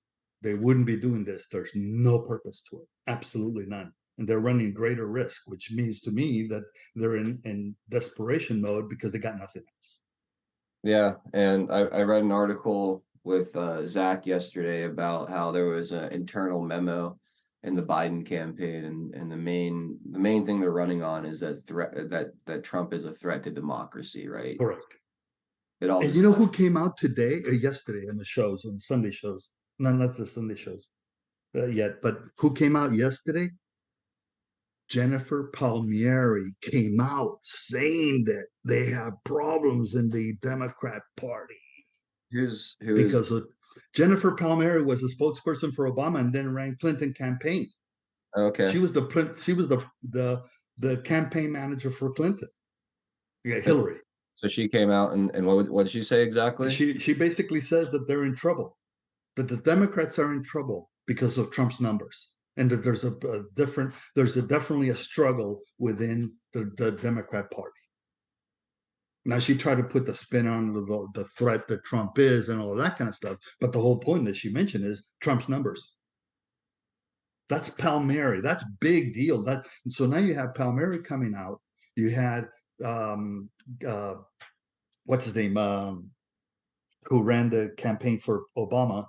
they wouldn't be doing this. There's no purpose to it. Absolutely none. And they're running greater risk, which means to me that they're in desperation mode because they got nothing else. Yeah. And I read an article with Zach yesterday about how there was an internal memo in the Biden campaign, and the main thing they're running on is that that Trump is a threat to democracy, right? Correct. And you know who came out yesterday on the shows, on Sunday shows? Not the Sunday shows yet, but who came out yesterday? Jennifer Palmieri came out saying that they have problems in the Democrat Party. Jennifer Palmieri was a spokesperson for Obama and then ran Clinton campaign. Okay. She was the campaign manager for Clinton. Yeah, Hillary. So she came out and what did she say exactly? She basically says that they're in trouble, that the Democrats are in trouble because of Trump's numbers, and that there's definitely a struggle within the Democrat Party. Now she tried to put the spin on the threat that Trump is and all of that kind of stuff, but the whole point that she mentioned is Trump's numbers. That's Palmieri. That's big deal. So now you have Palmieri coming out. You had what's his name, who ran the campaign for Obama.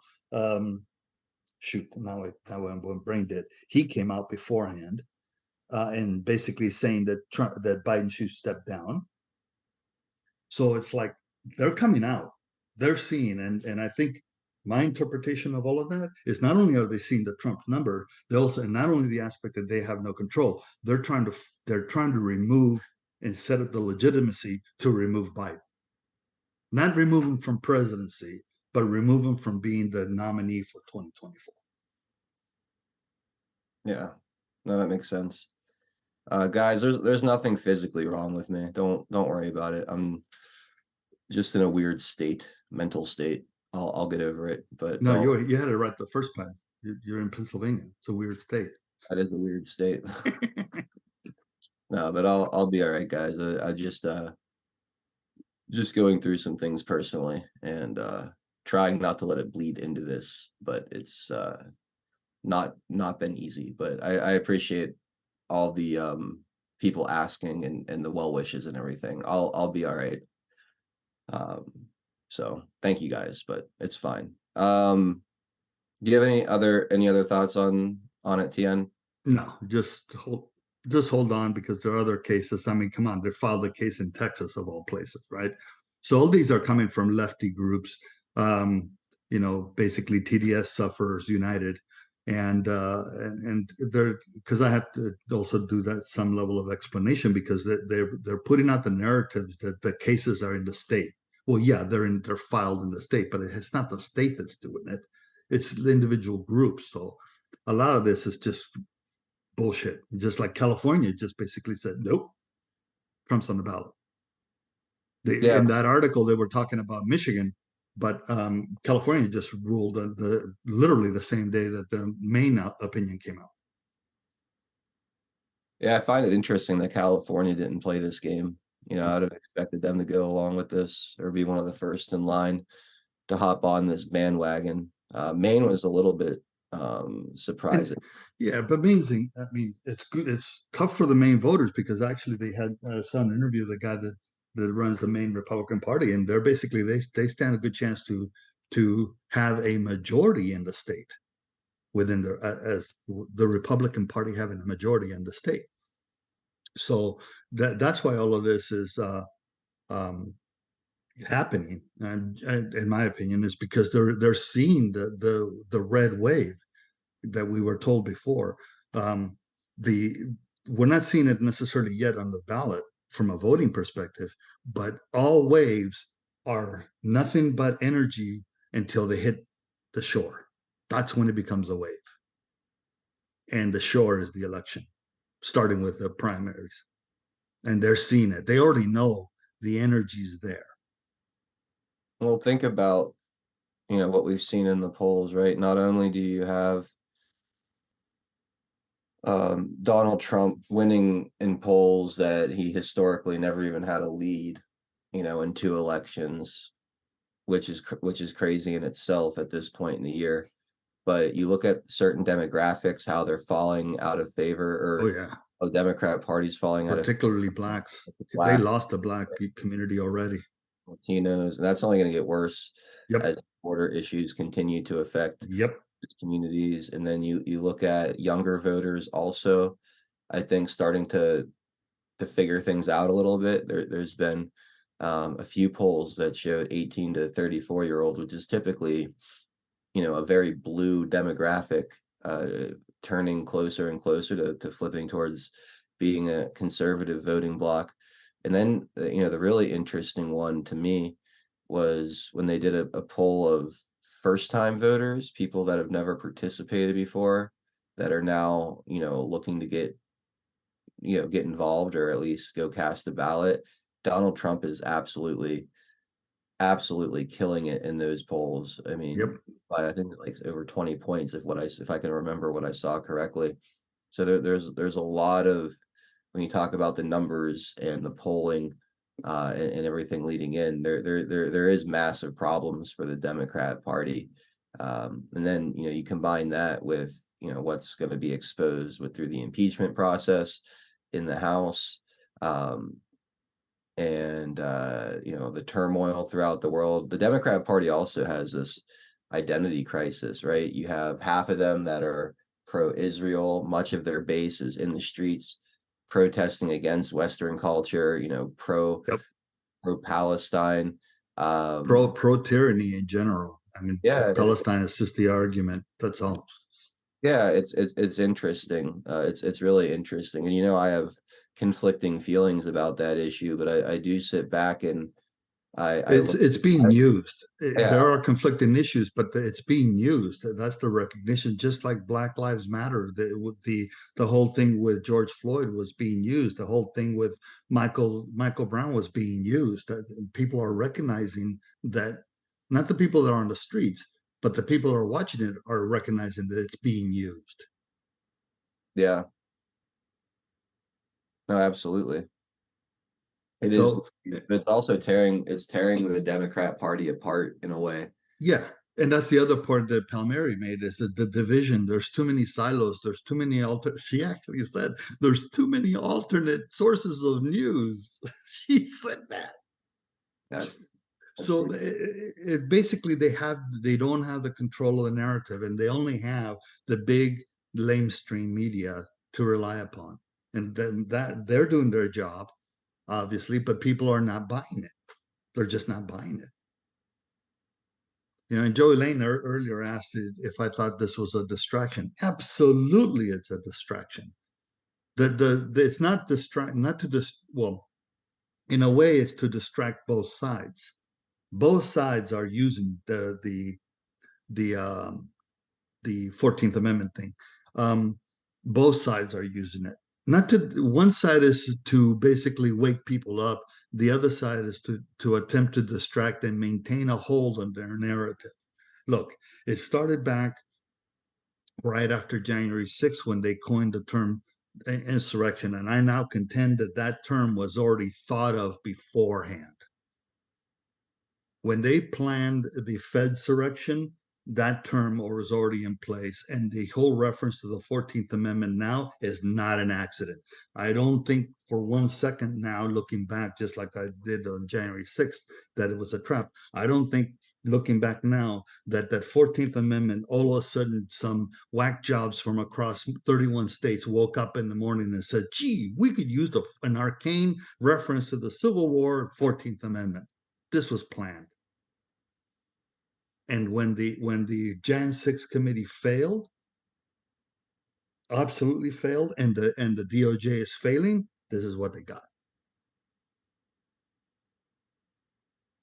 Shoot, now I'm brain dead. He came out beforehand and basically saying that that Biden should step down. So it's like they're coming out, they're seeing, and I think my interpretation of all of that is not only are they seeing the Trump number, they also, and not only the aspect that they have no control, they're trying to remove and set up the legitimacy to remove Biden. Not remove him from presidency, but remove him from being the nominee for 2024. Yeah, no, that makes sense. Guys, there's nothing physically wrong with me. Don't worry about it. I'm just in a weird state, mental state. I'll get over it. But No, don't. you had it right the first time. You're in Pennsylvania. It's a weird state. That is a weird state. No, but I'll be all right, guys. I just going through some things personally and trying not to let it bleed into this, but it's not been easy. But I appreciate all the people asking and the well wishes and everything. I'll be all right. So thank you guys, but it's fine. Do you have any other thoughts on it, Tien? No, just hold on, because there are other cases. I mean, come on, they filed a case in Texas of all places, right? So all these are coming from lefty groups, basically TDS Sufferers United, and they're, because I have to also do that some level of explanation, because they're putting out the narratives that the cases are in the state. Well, yeah, they're filed in the state, but it's not the state that's doing it. It's the individual groups. So a lot of this is just bullshit. Just like California just basically said, nope, Trump's on the ballot. Yeah, In that article, they were talking about Michigan, but California just ruled literally the same day that the Maine opinion came out. yeah, I find it interesting that California didn't play this game. I'd have expected them to go along with this or be one of the first in line to hop on this bandwagon. Maine was a little bit surprising. Yeah, but Maine's, I mean, it's good. It's tough for the Maine voters, because actually they had some interview the guy that runs the Maine Republican Party, and they're basically they stand a good chance to have a majority in the state within as the Republican Party having a majority in the state. So that's why all of this is happening, and in my opinion, is because they're seeing the red wave that we were told before. We're not seeing it necessarily yet on the ballot from a voting perspective, but all waves are nothing but energy until they hit the shore. That's when it becomes a wave. And the shore is the election, starting with the primaries. And they're seeing it. They already know the energy's there. Well, think about what we've seen in the polls, right? Not only do you have Donald Trump winning in polls that he historically never even had a lead, in 2 elections, which is crazy in itself at this point in the year. But you look at certain demographics, how they're falling out of favor, Oh or yeah, a Democrat Party's falling out of particularly blacks. They black, lost the black community already. Latinos, and that's only going to get worse Yep. as border issues continue to affect Yep. communities. And then you look at younger voters also, I think, starting to figure things out a little bit. There's been a few polls that showed 18 to 34-year-olds, which is typically a very blue demographic, turning closer and closer to flipping towards being a conservative voting bloc. And then the really interesting one to me was when they did a poll of first-time voters, people that have never participated before, that are now looking to get involved, or at least go cast a ballot. Donald Trump is absolutely killing it in those polls. I mean, Yep. by I think like over 20 points, if I can remember what I saw correctly. So there's a lot of, when you talk about the numbers and the polling and everything leading in, there is massive problems for the Democrat Party. And then you combine that with what's going to be exposed through the impeachment process in the House, and the turmoil throughout the world. The Democrat Party also has this identity crisis, right? You have half of them that are pro-Israel. Much of their base is in the streets protesting against Western culture, pro-Palestine, pro tyranny in general. I mean, Yeah, Palestine is just the argument. That's all. yeah, it's interesting. It's really interesting, and I have conflicting feelings about that issue, but I do sit back and I look. It's being used. Yeah, There are conflicting issues, but it's being used. That's the recognition. Just like Black Lives Matter, the whole thing with George Floyd was being used. The whole thing with Michael Brown was being used. People are recognizing that. Not the people that are on the streets, but the people that are watching it are recognizing that it's being used. yeah, no, absolutely. It is, So but it's tearing the Democrat Party apart in a way. yeah, and that's the other point that Palmieri made is that the division. There's too many silos. There's too many She actually said there's too many alternate sources of news. She said that. That's So basically they don't have the control of the narrative, and they only have the big lamestream media to rely upon, and then that they're doing their job, obviously, but people are not buying it. They're just not buying it. And Joey Lane earlier asked if I thought this was a distraction. Absolutely, it's a distraction. It's not not to well, in a way, it's to distract both sides. Both sides are using the 14th Amendment thing. Both sides are using it. Not to One side is to basically wake people up. The other side is to attempt to distract and maintain a hold on their narrative. Look, it started back right after January 6th when they coined the term insurrection, and I now contend that that term was already thought of beforehand. When they planned the Fedsurrection, that term was already in place, and the whole reference to the 14th Amendment now is not an accident. I don't think for one second now, looking back, just like I did on January 6th, that it was a trap. I don't think, looking back now, that 14th Amendment, all of a sudden, some whack jobs from across 31 states woke up in the morning and said, gee, we could use an arcane reference to the Civil War, 14th Amendment. This was planned. And when the Jan 6 committee failed, absolutely failed, and the DOJ is failing, this is what they got.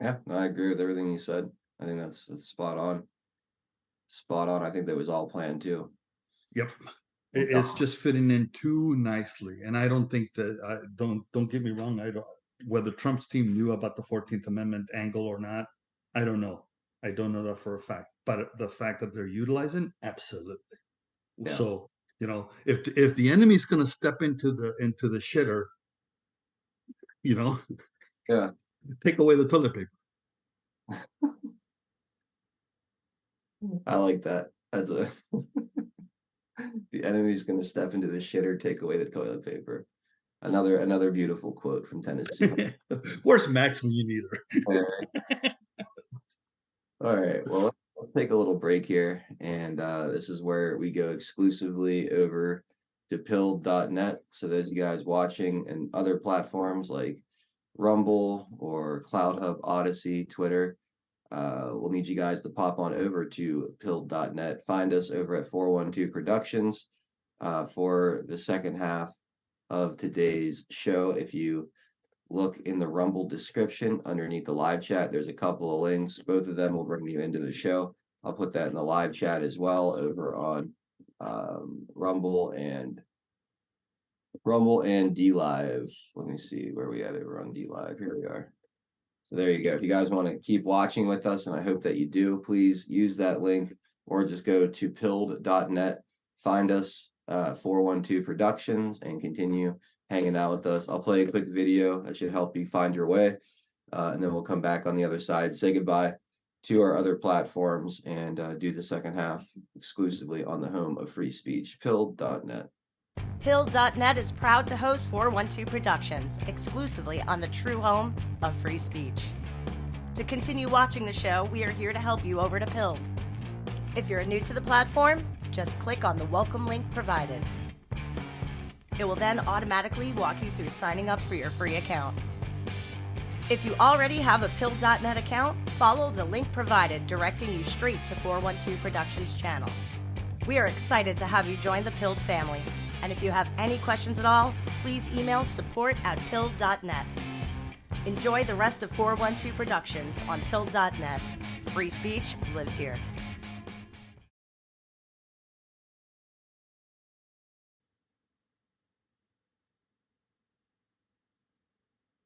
Yeah, no, I agree with everything you said. I think that's spot on. Spot on. I think that was all planned too. Yep. It's just fitting in too nicely. And I don't think that don't get me wrong, I don't whether Trump's team knew about the 14th Amendment angle or not, I don't know. I don't know that for a fact. But the fact that they're utilizing, absolutely. Yeah. So, if the enemy's gonna step into the shitter, Yeah. take away the toilet paper. I like that. That's the enemy's gonna step into the shitter, take away the toilet paper. Another beautiful quote from Tennessee. Where's Max when you need her? All right. Well, let's take a little break here, and this is where we go exclusively over to pilled.net. So those of you guys watching and other platforms like Rumble or CloudHub, Odyssey, Twitter, we'll need you guys to pop on over to pilled.net. Find us over at 412 Productions for the second half of today's show. If you look in the Rumble description underneath the live chat, there's a couple of links. Both of them will bring you into the show. I'll put that in the live chat as well over on Rumble and D Live. Let me see where we at over on D Live. Here we are. So there you go. If you guys want to keep watching with us, and I hope that you do, please use that link or just go to pilled.net, find us 412 Productions, and continue hanging out with us. I'll play a quick video that should help you find your way, and then we'll come back on the other side, say goodbye to our other platforms, and do the second half exclusively on the home of free speech, pilled.net. Pilled.net is proud to host 412 Productions exclusively on the true home of free speech. To continue watching the show, we are here to help you over to Pilled. If you're new to the platform, just click on the welcome link provided. It will then automatically walk you through signing up for your free account. If you already have a Pill.net account, follow the link provided directing you straight to 412 Productions channel. We are excited to have you join the Pilled family. And if you have any questions at all, please email support@Pill.net. Enjoy the rest of 412 Productions on Pill.net. Free speech lives here.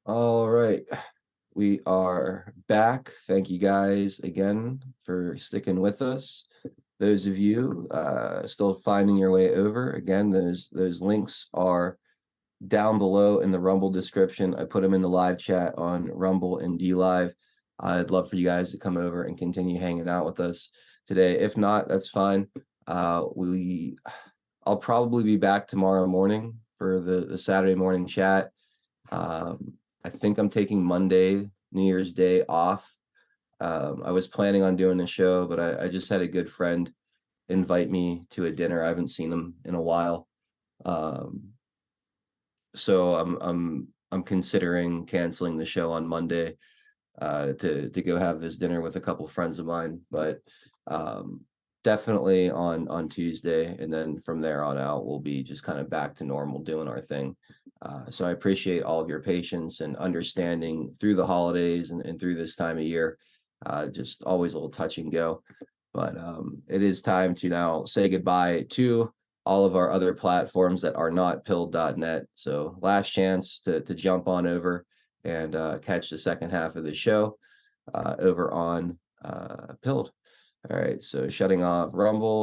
All right. We are back. Thank you guys again for sticking with us. Those of you still finding your way over, again, those links are down below in the Rumble description. I put them in the live chat on Rumble and D Live. I'd love for you guys to come over and continue hanging out with us today. If not, that's fine. I'll probably be back tomorrow morning for the Saturday morning chat. I think I'm taking Monday, New Year's Day off. I was planning on doing a show, but I just had a good friend invite me to a dinner. I haven't seen him in a while. So I'm considering canceling the show on Monday to go have this dinner with a couple friends of mine, but definitely on Tuesday, and then from there on out we'll be just kind of back to normal doing our thing. So I appreciate all of your patience and understanding through the holidays and through this time of year. Just always a little touch and go, but it is time to now say goodbye to all of our other platforms that are not Pilled.net. So last chance to jump on over and catch the second half of the show over on Pilled. All right, so shutting off Rumble.